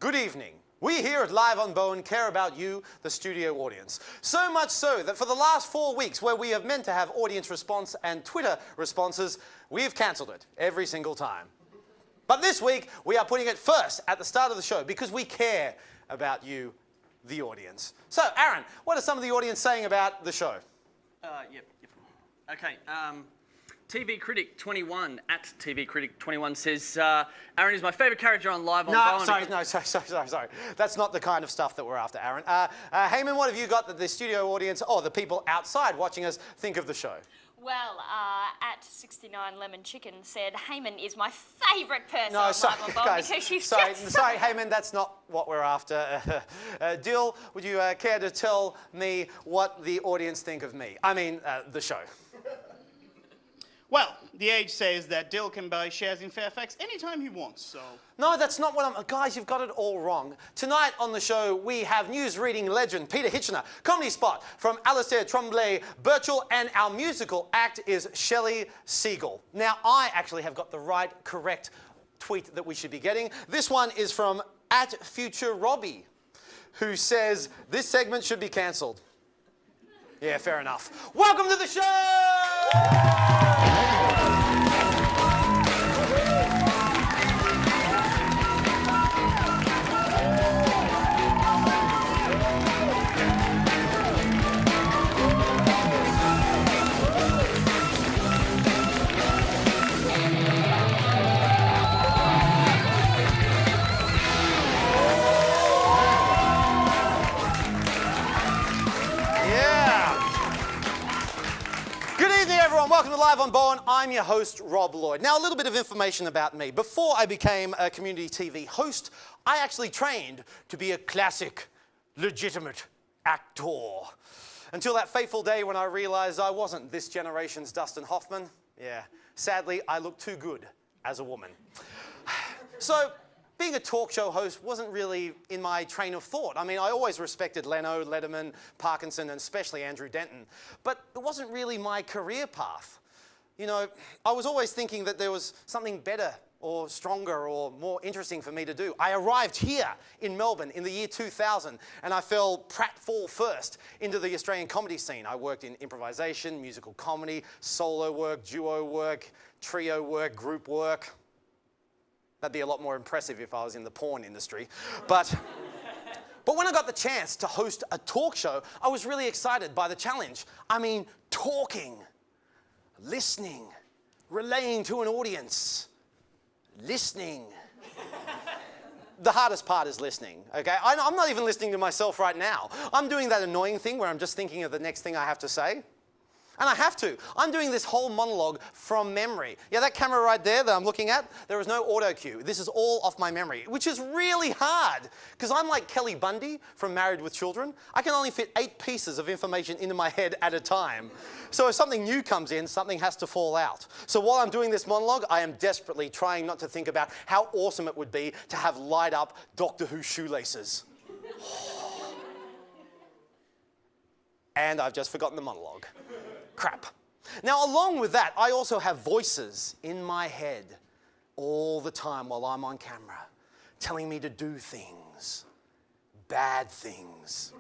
Good evening. We here at Live on Bowen care about you, the studio audience. So much so that for the last 4 weeks, where we have meant to have audience response and Twitter responses, we've cancelled it every single time. But this week, we are putting it first at the start of the show because we care about you, the audience. So, Aaron, what are some of the audience saying about the show? Yep. Okay, TV Critic 21, at TV Critic 21 says, Aaron is my favourite character on Live on Bowen. Sorry. That's not the kind of stuff that we're after, Aaron. Heyman, what have you got that the studio audience, or the people outside watching us, think of the show? Well, at 69 Lemon Chicken said, Heyman is my favourite person on Live on Bowen because she's sorry, Heyman, that's not what we're after. Dill, would you care to tell me what the audience think of me? I mean, the show. Well, The Age says that Dill can buy shares in Fairfax anytime he wants, so... No, that's not what I'm... Guys, you've got it all wrong. Tonight on the show, we have news-reading legend Peter Hitchener, comedy spot from Alistair Tremblay Birchall, and our musical act is Shelley Siegel. Now, I actually have got the right, correct tweet that we should be getting. This one is from @FutureRobbie, who says, this segment should be cancelled. Yeah, fair enough. Welcome to the show! Welcome to Live on Bowen. I'm your host, Rob Lloyd. Now, a little bit of information about me. Before I became a community TV host, I actually trained to be a classic, legitimate actor. Until that fateful day when I realised I wasn't this generation's Dustin Hoffman. Yeah, sadly, I looked too good as a woman. So, being a talk show host wasn't really in my train of thought. I mean, I always respected Leno, Letterman, Parkinson, and especially Andrew Denton. But it wasn't really my career path. You know, I was always thinking that there was something better or stronger or more interesting for me to do. I arrived here in Melbourne in the year 2000, and I fell pratfall first into the Australian comedy scene. I worked in improvisation, musical comedy, solo work, duo work, trio work, group work. That'd be a lot more impressive if I was in the porn industry. But when I got the chance to host a talk show, I was really excited by the challenge. I mean, talking, listening, relaying to an audience, listening. The hardest part is listening, okay? I'm not even listening to myself right now. I'm doing that annoying thing where I'm just thinking of the next thing I have to say. And I have to. I'm doing this whole monologue from memory. Yeah, that camera right there that I'm looking at, there is no auto cue. This is all off my memory, which is really hard because I'm like Kelly Bundy from Married with Children. I can only fit 8 pieces of information into my head at a time. So if something new comes in, something has to fall out. So while I'm doing this monologue, I am desperately trying not to think about how awesome it would be to have light up Doctor Who shoelaces. And I've just forgotten the monologue. Crap. Now, along with that, I also have voices in my head all the time while I'm on camera, telling me to do things, bad things.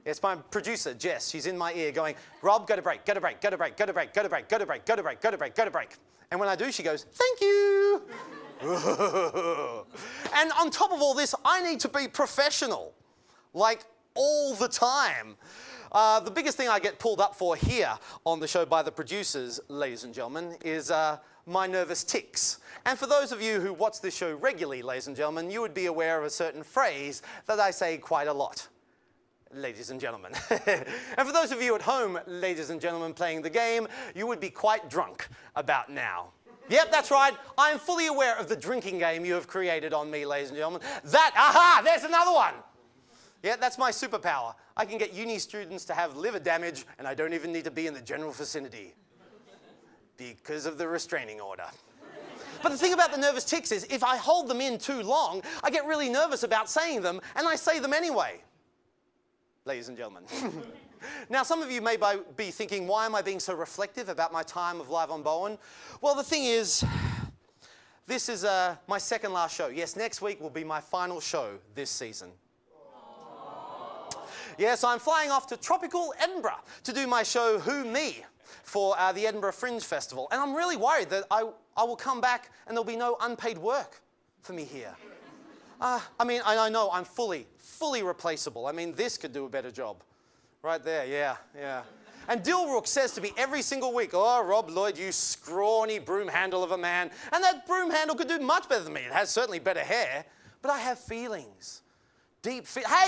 It's my producer, Jess. She's in my ear going, Rob, go to break, go to break, go to break, go to break, go to break, go to break, go to break, go to break, go to break. And when I do, she goes, thank you. And on top of all this, I need to be professional, like all the time. The biggest thing I get pulled up for here on the show by the producers, ladies and gentlemen, is my nervous tics. And for those of you who watch this show regularly, ladies and gentlemen, you would be aware of a certain phrase that I say quite a lot. Ladies and gentlemen. And for those of you at home, ladies and gentlemen, playing the game, you would be quite drunk about now. Yep, that's right. I am fully aware of the drinking game you have created on me, ladies and gentlemen. Aha, there's another one. Yeah, that's my superpower. I can get uni students to have liver damage, and I don't even need to be in the general vicinity because of the restraining order. But the thing about the nervous tics is, if I hold them in too long, I get really nervous about saying them, and I say them anyway. Ladies and gentlemen. Now, some of you may be thinking, why am I being so reflective about my time of Live on Bowen? Well, the thing is, this is my second last show. Yes, next week will be my final show this season. Yes, I'm flying off to tropical Edinburgh to do my show Who Me for the Edinburgh Fringe Festival. And I'm really worried that I will come back and there'll be no unpaid work for me here. I mean, I know I'm fully replaceable. I mean, this could do a better job. Right there, yeah. And Dilrook says to me every single week, "Oh, Rob Lloyd, you scrawny broom handle of a man." And that broom handle could do much better than me. It has certainly better hair, but I have feelings. Hey,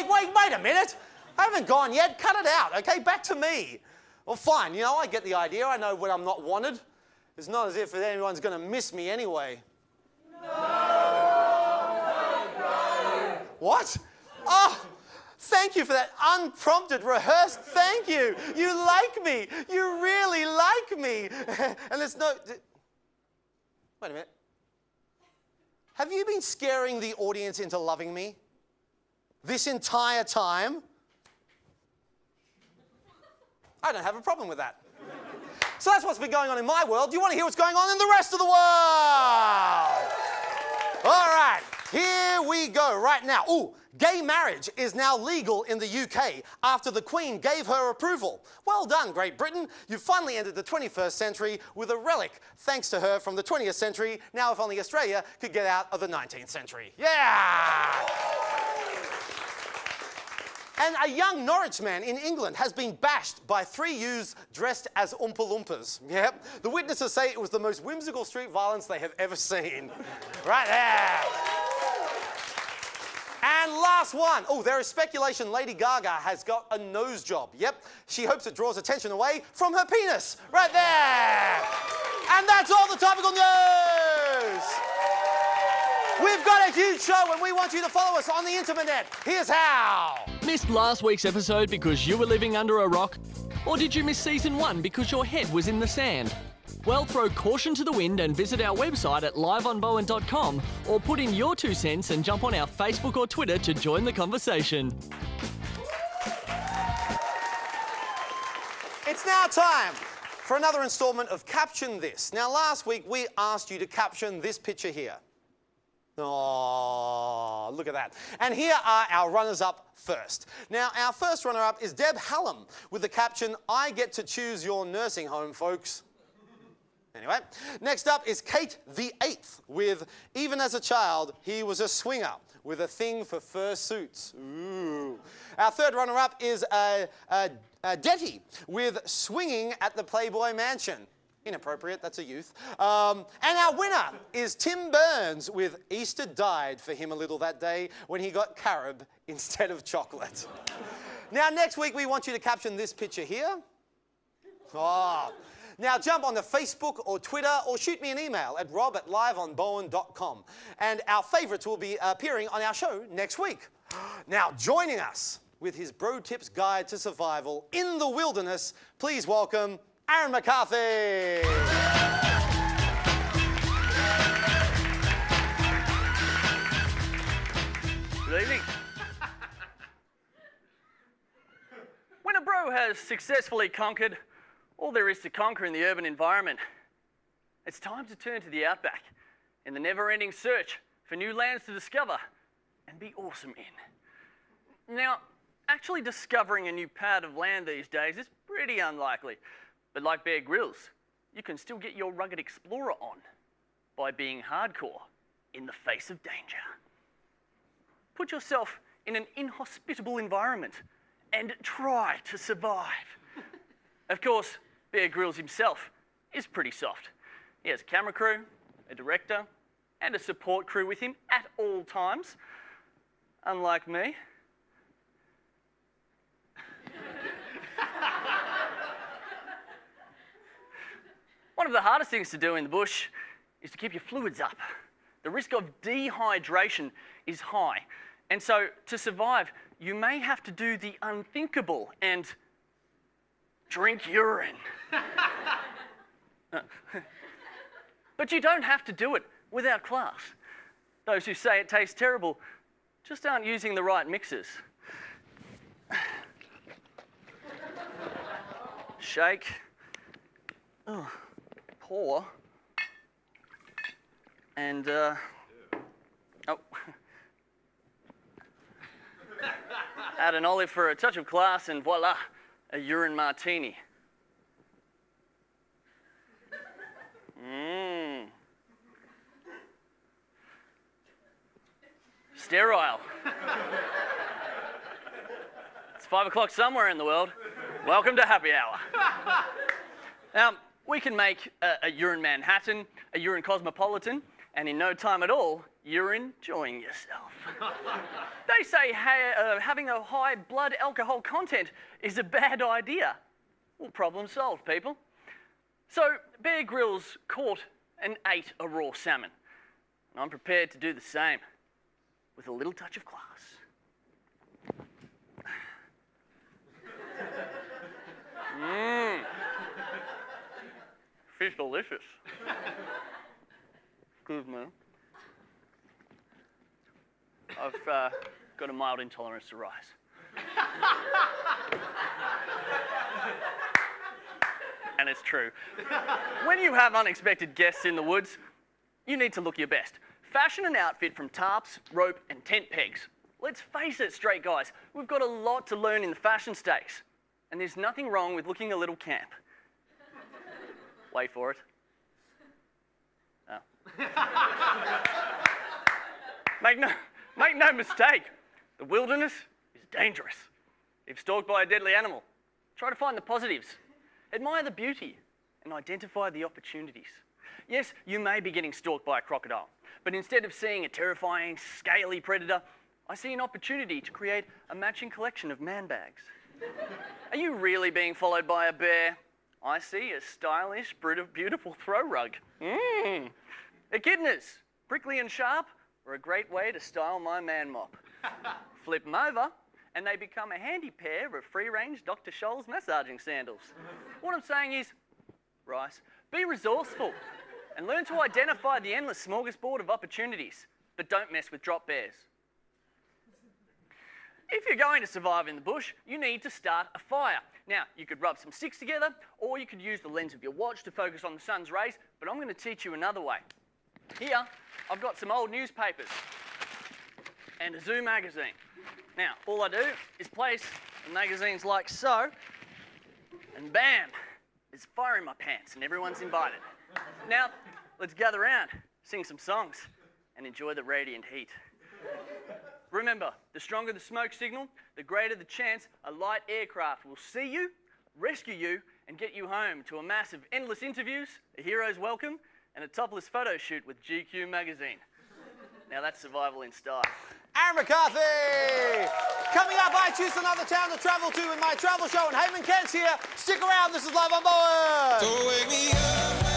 wait a minute. I haven't gone yet. Cut it out, okay? Back to me. Well, fine. You know, I get the idea. I know when I'm not wanted. It's not as if anyone's going to miss me anyway. No. What? Oh, thank you for that unprompted, rehearsed thank you. You like me. You really like me. And there's no... Wait a minute. Have you been scaring the audience into loving me this entire time? I don't have a problem with that. So that's what's been going on in my world. Do you want to hear what's going on in the rest of the world? All right, here we go right now. Ooh, gay marriage is now legal in the UK after the Queen gave her approval. Well done, Great Britain. You've finally entered the 21st century with a relic, thanks to her, from the 20th century. Now if only Australia could get out of the 19th century. Yeah! And a young Norwich man in England has been bashed by 3 youths dressed as Oompa Loompas. Yep. The witnesses say it was the most whimsical street violence they have ever seen. Right there. And last one. Oh, there is speculation Lady Gaga has got a nose job. Yep. She hopes it draws attention away from her penis. Right there. And that's all the topical news. We've got a huge show and we want you to follow us on the internet. Here's how. Missed last week's episode because you were living under a rock? Or did you miss season 1 because your head was in the sand? Well, throw caution to the wind and visit our website at liveonbowen.com or put in your 2 cents and jump on our Facebook or Twitter to join the conversation. It's now time for another instalment of Caption This. Now, last week we asked you to caption this picture here. Oh, look at that. And here are our runners-up first. Now, our first runner-up is Deb Hallam with the caption, "I get to choose your nursing home, folks." Anyway, next up is Kate the 8th with, "Even as a child, he was a swinger with a thing for fur suits." Ooh. Our third runner-up is Detty with "Swinging at the Playboy Mansion." Inappropriate, that's a youth. And our winner is Tim Burns with "Easter died for him a little that day when he got carob instead of chocolate." Now, next week, we want you to caption this picture here. Oh. Now, jump on the Facebook or Twitter or shoot me an email at rob@liveonbowen.com. And our favourites will be appearing on our show next week. Now, joining us with his Bro Tips Guide to Survival in the Wilderness, please welcome Aaron McCarthy. Good evening. When a bro has successfully conquered all there is to conquer in the urban environment, it's time to turn to the Outback in the never-ending search for new lands to discover and be awesome in. Now, actually discovering a new part of land these days is pretty unlikely. But like Bear Grylls, you can still get your rugged explorer on by being hardcore in the face of danger. Put yourself in an inhospitable environment and try to survive. Of course, Bear Grylls himself is pretty soft. He has a camera crew, a director, and a support crew with him at all times, unlike me. One of the hardest things to do in the bush is to keep your fluids up. The risk of dehydration is high. And so to survive, you may have to do the unthinkable and drink urine. But you don't have to do it without class. Those who say it tastes terrible just aren't using the right mixes. Shake. Oh. Pour. And, oh. Add an olive for a touch of class and voila, a urine martini. Mmm. Sterile. It's 5 o'clock somewhere in the world. Welcome to happy hour. Now, we can make a urine Manhattan, a urine Cosmopolitan, and in no time at all, you're enjoying yourself. They say having a high blood alcohol content is a bad idea. Well, problem solved, people. So, Bear Grylls caught and ate a raw salmon. And I'm prepared to do the same, with a little touch of class. Mmm. Fish delicious. Excuse me. I've got a mild intolerance to rice. And it's true. When you have unexpected guests in the woods, you need to look your best. Fashion an outfit from tarps, rope, and tent pegs. Let's face it, straight guys, we've got a lot to learn in the fashion stakes. And there's nothing wrong with looking a little camp. Wait for it. Oh. Make no mistake, the wilderness is dangerous. If stalked by a deadly animal, try to find the positives. Admire the beauty and identify the opportunities. Yes, you may be getting stalked by a crocodile, but instead of seeing a terrifying, scaly predator, I see an opportunity to create a matching collection of man bags. Are you really being followed by a bear? I see a stylish, beautiful throw rug. Mmm. Echidnas, prickly and sharp, are a great way to style my man mop. Flip them over, and they become a handy pair of free-range Dr. Scholl's massaging sandals. What I'm saying is, Rice, be resourceful and learn to identify the endless smorgasbord of opportunities, but don't mess with drop bears. If you're going to survive in the bush, you need to start a fire. Now, you could rub some sticks together, or you could use the lens of your watch to focus on the sun's rays, but I'm going to teach you another way. Here, I've got some old newspapers and a zoo magazine. Now, all I do is place the magazines like so, and bam, there's fire in my pants and everyone's invited. Now, let's gather round, sing some songs, and enjoy the radiant heat. Remember, the stronger the smoke signal, the greater the chance a light aircraft will see you, rescue you, and get you home to a mass of endless interviews, a hero's welcome, and a topless photo shoot with GQ magazine. Now that's survival in style. Aaron McCarthy! Coming up, I choose another town to travel to in my travel show, and Heyman Kent's here. Stick around, this is Live on Bowen! So wake me up.